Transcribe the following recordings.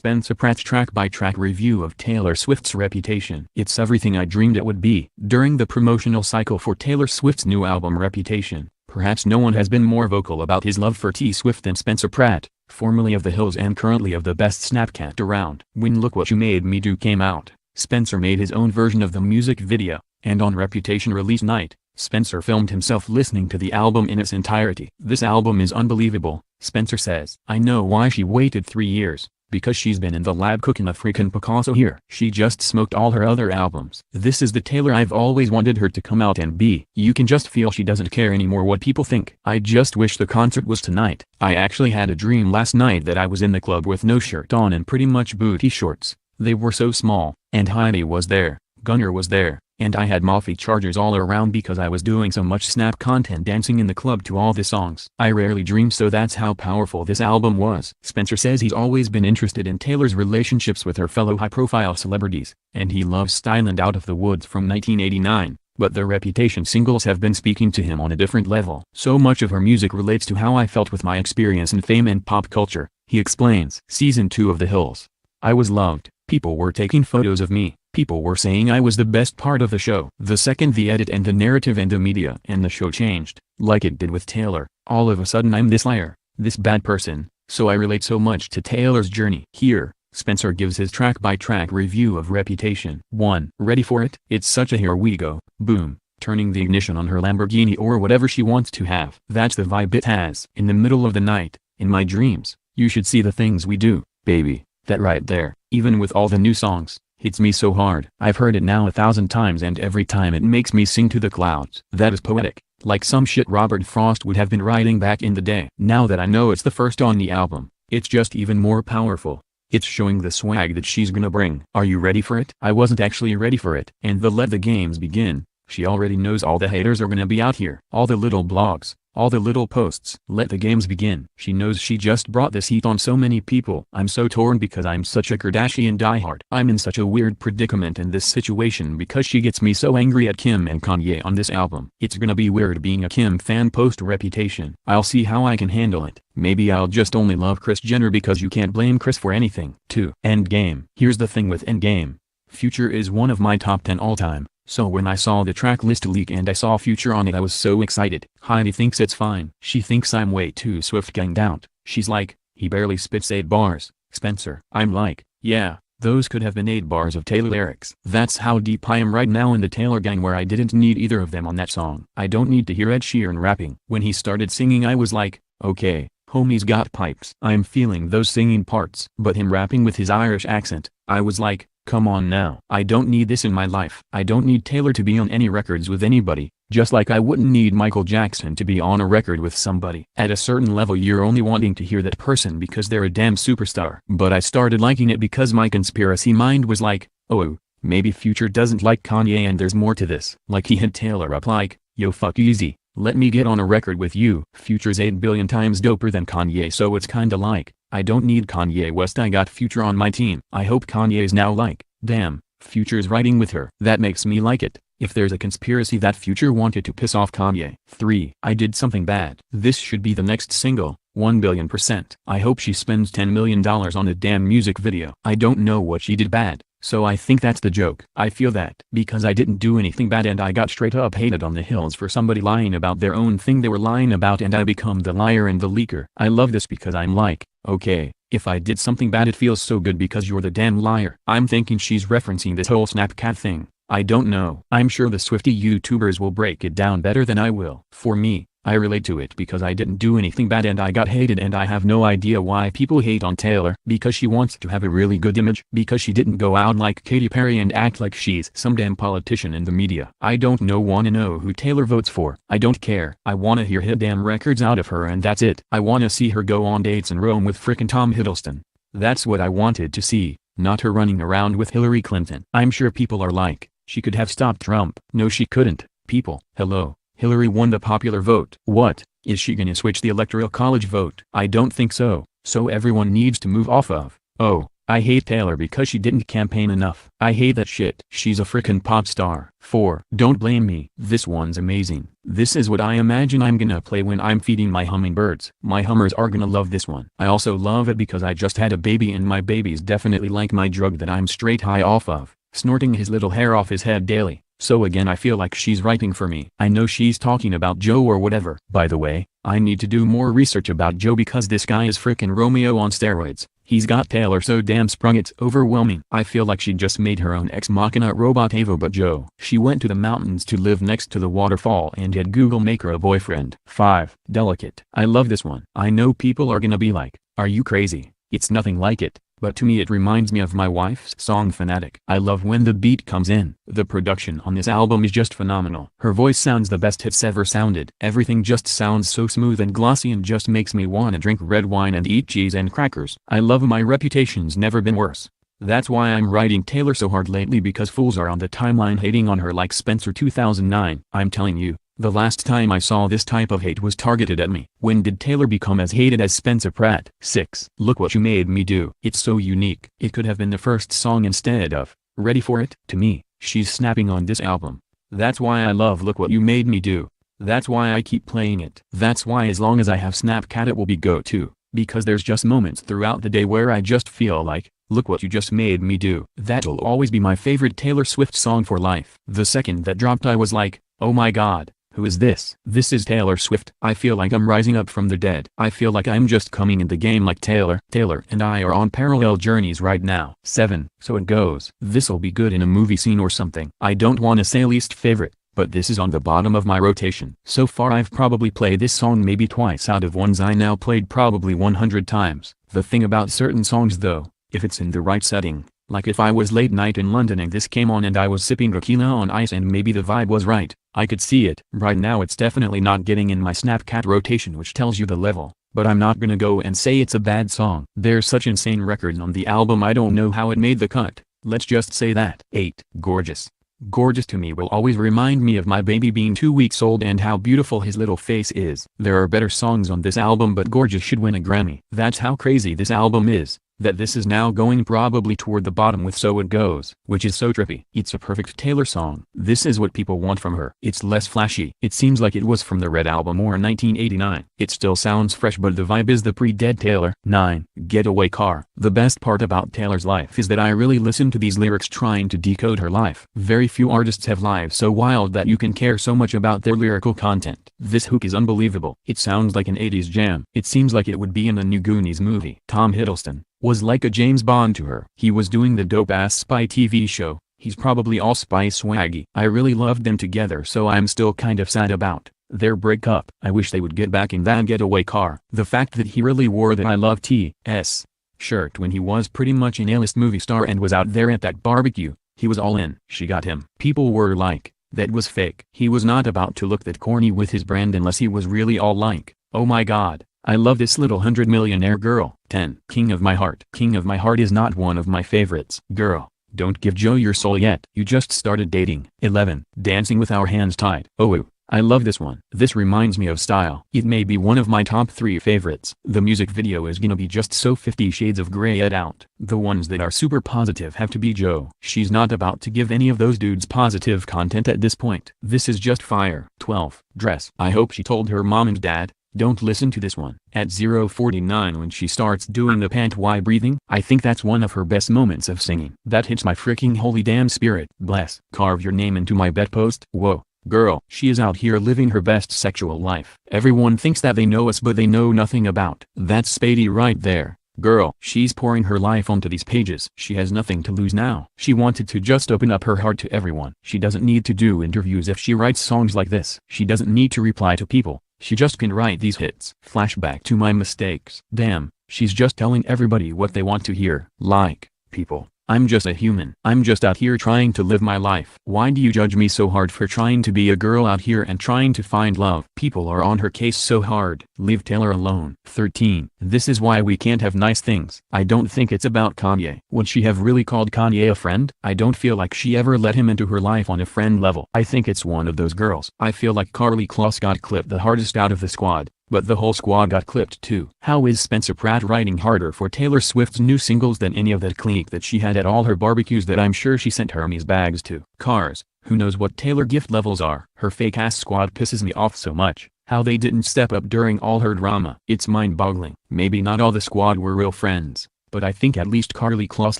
Spencer Pratt's track-by-track review of Taylor Swift's Reputation. It's everything I dreamed it would be. During the promotional cycle for Taylor Swift's new album Reputation, perhaps no one has been more vocal about his love for T Swift than Spencer Pratt, formerly of The Hills and currently of the best Snapcat around. When Look What You Made Me Do came out, Spencer made his own version of the music video, and on Reputation release night, Spencer filmed himself listening to the album in its entirety. "This album is unbelievable," Spencer says. "I know why she waited 3 years, because she's been in the lab cooking a freaking Picasso here. She just smoked all her other albums. This is the Taylor I've always wanted her to come out and be. You can just feel she doesn't care anymore what people think. I just wish the concert was tonight. I actually had a dream last night that I was in the club with no shirt on and pretty much booty shorts. They were so small, and Heidi was there, Gunnar was there, and I had Moffy chargers all around because I was doing so much Snap content dancing in the club to all the songs. I rarely dream, so that's how powerful this album was." Spencer says he's always been interested in Taylor's relationships with her fellow high-profile celebrities, and he loves Style and Out of the Woods from 1989, but the Reputation singles have been speaking to him on a different level. "So much of her music relates to how I felt with my experience in fame and pop culture," he explains. Season 2 of The Hills. "I was loved. People were taking photos of me. People were saying I was the best part of the show. The second the edit and the narrative and the media and the show changed, like it did with Taylor, all of a sudden I'm this liar, this bad person, so I relate so much to Taylor's journey." Here, Spencer gives his track-by-track review of Reputation. 1. Ready for it? It's such a here we go, boom, turning the ignition on her Lamborghini or whatever she wants to have. That's the vibe it has. In the middle of the night, in my dreams, you should see the things we do, baby. That right there, even with all the new songs, hits me so hard. I've heard it now 1,000 times and every time it makes me sing to the clouds. That is poetic, like some shit Robert Frost would have been writing back in the day. Now that I know it's the first on the album, it's just even more powerful. It's showing the swag that she's gonna bring. Are you ready for it? I wasn't actually ready for it. And the let the games begin. She already knows all the haters are gonna be out here. All the little blogs, all the little posts. Let the games begin. She knows she just brought this heat on so many people. I'm so torn because I'm such a Kardashian diehard. I'm in such a weird predicament in this situation because she gets me so angry at Kim and Kanye on this album. It's gonna be weird being a Kim fan post Reputation. I'll see how I can handle it. Maybe I'll just only love Kris Jenner because you can't blame Kris for anything. 2. Endgame. Here's the thing with Endgame. Future is one of my top 10 all-time. So when I saw the track list leak and I saw Future on it, I was so excited. Heidi thinks it's fine. She thinks I'm way too Swift-ganged out. She's like, he barely spits 8 bars, Spencer. I'm like, yeah, those could have been 8 bars of Taylor lyrics. That's how deep I am right now in the Taylor gang, where I didn't need either of them on that song. I don't need to hear Ed Sheeran rapping. When he started singing I was like, okay, homie's got pipes. I'm feeling those singing parts. But him rapping with his Irish accent, I was like, come on now. I don't need this in my life. I don't need Taylor to be on any records with anybody, just like I wouldn't need Michael Jackson to be on a record with somebody. At a certain level you're only wanting to hear that person because they're a damn superstar. But I started liking it because my conspiracy mind was like, oh, maybe Future doesn't like Kanye and there's more to this. Like he hit Taylor up like, yo fuck easy, let me get on a record with you. Future's 8 billion times doper than Kanye, so it's kinda like, I don't need Kanye West, I got Future on my team. I hope Kanye's now like, damn, Future's writing with her. That makes me like it. If there's a conspiracy that Future wanted to piss off Kanye. 3. I did something bad. This should be the next single, 1,000,000,000%. I hope she spends $10 million on a damn music video. I don't know what she did bad, so I think that's the joke. I feel that because I didn't do anything bad and I got straight up hated on the Hills for somebody lying about their own thing they were lying about, and I become the liar and the leaker. I love this because I'm like, okay, if I did something bad it feels so good because you're the damn liar. I'm thinking she's referencing this whole Snapcat thing. I don't know. I'm sure the Swiftie YouTubers will break it down better than I will. For me, I relate to it because I didn't do anything bad and I got hated, and I have no idea why people hate on Taylor. Because she wants to have a really good image. Because she didn't go out like Katy Perry and act like she's some damn politician in the media. I don't wanna know who Taylor votes for. I don't care. I wanna hear hit damn records out of her and that's it. I wanna see her go on dates in Rome with frickin' Tom Hiddleston. That's what I wanted to see, not her running around with Hillary Clinton. I'm sure people are like, she could have stopped Trump. No she couldn't. People, hello. Hillary won the popular vote. What, is she gonna switch the electoral college vote? I don't think so, so everyone needs to move off of, oh, I hate Taylor because she didn't campaign enough. I hate that shit. She's a frickin' pop star. 4. Don't blame me. This one's amazing. This is what I imagine I'm gonna play when I'm feeding my hummingbirds. My hummers are gonna love this one. I also love it because I just had a baby and my baby's definitely like my drug that I'm straight high off of, snorting his little hair off his head daily. So again I feel like she's writing for me. I know she's talking about Joe or whatever. By the way, I need to do more research about Joe because this guy is frickin' Romeo on steroids. He's got Taylor so damn sprung it's overwhelming. I feel like she just made her own ex machina robot Ava but Joe. She went to the mountains to live next to the waterfall and had Google make her a boyfriend. 5. Delicate. I love this one. I know people are gonna be like, are you crazy? It's nothing like it. But to me it reminds me of my wife's song Fanatic. I love when the beat comes in. The production on this album is just phenomenal. Her voice sounds the best it's ever sounded. Everything just sounds so smooth and glossy and just makes me wanna drink red wine and eat cheese and crackers. I love My Reputation's never been worse. That's why I'm writing Taylor so hard lately because fools are on the timeline hating on her like Spencer 2009. I'm telling you. The last time I saw this type of hate was targeted at me. When did Taylor become as hated as Spencer Pratt? 6. Look What You Made Me Do. It's so unique. It could have been the first song instead of Ready for It. To me, she's snapping on this album. That's why I love Look What You Made Me Do. That's why I keep playing it. That's why as long as I have Snapchat it will be go-to. Because there's just moments throughout the day where I just feel like, look what you just made me do. That'll always be my favorite Taylor Swift song for life. The second that dropped I was like, oh my god. Who is this? This is Taylor Swift. I feel like I'm rising up from the dead. I feel like I'm just coming in the game like Taylor. Taylor and I are on parallel journeys right now. 7. So it goes. This'll be good in a movie scene or something. I don't wanna say least favorite, but this is on the bottom of my rotation. So far I've probably played this song maybe twice out of ones I now played probably 100 times. The thing about certain songs though, if it's in the right setting, like if I was late night in London and this came on and I was sipping tequila on ice and maybe the vibe was right, I could see it. Right now it's definitely not getting in my Snapchat rotation which tells you the level, but I'm not gonna go and say it's a bad song. There's such insane records on the album I don't know how it made the cut, let's just say that. 8. Gorgeous. Gorgeous to me will always remind me of my baby being 2 weeks old and how beautiful his little face is. There are better songs on this album but Gorgeous should win a Grammy. That's how crazy this album is, that this is now going probably toward the bottom with So It Goes, which is so trippy. It's a perfect Taylor song. This is what people want from her. It's less flashy. It seems like it was from the Red Album or 1989. It still sounds fresh but the vibe is the pre-dead Taylor. 9. Getaway Car. The best part about Taylor's life is that I really listen to these lyrics trying to decode her life. Very few artists have lives so wild that you can care so much about their lyrical content. This hook is unbelievable. It sounds like an 80s jam. It seems like it would be in a new Goonies movie. Tom Hiddleston was like a James Bond to her. He was doing the dope-ass spy TV show. He's probably all spy swaggy. I really loved them together so I'm still kind of sad about their breakup. I wish they would get back in that getaway car. The fact that he really wore the I Love T.S. shirt when he was pretty much an A-list movie star and was out there at that barbecue, he was all in. She got him. People were like, that was fake. He was not about to look that corny with his brand unless he was really all like, oh my god. I love this little 100-millionaire girl. 10. King of My Heart. King of My Heart is not one of my favorites. Girl, don't give Joe your soul yet. You just started dating. 11. Dancing with Our Hands Tied. Oh, I love this one. This reminds me of Style. It may be one of my top 3 favorites. The music video is gonna be just so 50 Shades of Grey ed out. The ones that are super positive have to be Joe. She's not about to give any of those dudes positive content at this point. This is just fire. 12. Dress. I hope she told her mom and dad, don't listen to this one. At 0:49 when she starts doing the pant why breathing, I think that's one of her best moments of singing. That hits my freaking holy damn spirit. Bless. Carve your name into my bedpost. Whoa. Girl, she is out here living her best sexual life. Everyone thinks that they know us but they know nothing about. That's Spady right there. Girl, she's pouring her life onto these pages. She has nothing to lose now. She wanted to just open up her heart to everyone. She doesn't need to do interviews if she writes songs like this. She doesn't need to reply to people. She just can write these hits. Flashback to my mistakes. Damn, she's just telling everybody what they want to hear. Like, people, I'm just a human. I'm just out here trying to live my life. Why do you judge me so hard for trying to be a girl out here and trying to find love? People are on her case so hard. Leave Taylor alone. 13. This is why we can't have nice things. I don't think it's about Kanye. Would she have really called Kanye a friend? I don't feel like she ever let him into her life on a friend level. I think it's one of those girls. I feel like Karlie Kloss got clipped the hardest out of the squad, but the whole squad got clipped too. How is Spencer Pratt writing harder for Taylor Swift's new singles than any of that clique that she had at all her barbecues that I'm sure she sent Hermes bags to? Cars. Who knows what Taylor gift levels are? Her fake-ass squad pisses me off so much. How they didn't step up during all her drama. It's mind-boggling. Maybe not all the squad were real friends, but I think at least Karlie Kloss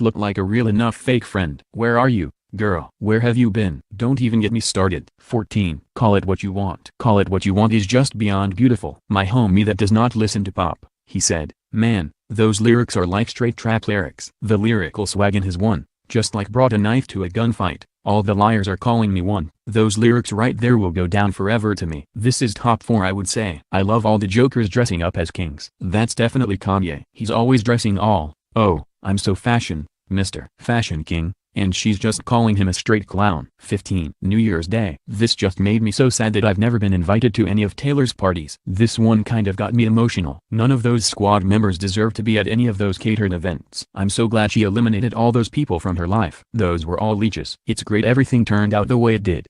looked like a real enough fake friend. Where are you, girl? Where have you been? Don't even get me started. 14. Call it what you want. Call it what you want is just beyond beautiful. My homie that does not listen to pop, he said, man, those lyrics are like straight trap lyrics. The lyrical swag in his one, just like brought a knife to a gunfight. All the liars are calling me one. Those lyrics right there will go down forever to me. This is top 4 I would say. I love all the jokers dressing up as kings. That's definitely Kanye. He's always dressing all, oh, I'm so fashion, Mr. Fashion King, and she's just calling him a straight clown. 15. New Year's Day. This just made me so sad that I've never been invited to any of Taylor's parties. This one kind of got me emotional. None of those squad members deserve to be at any of those catered events. I'm so glad she eliminated all those people from her life. Those were all leeches. It's great everything turned out the way it did.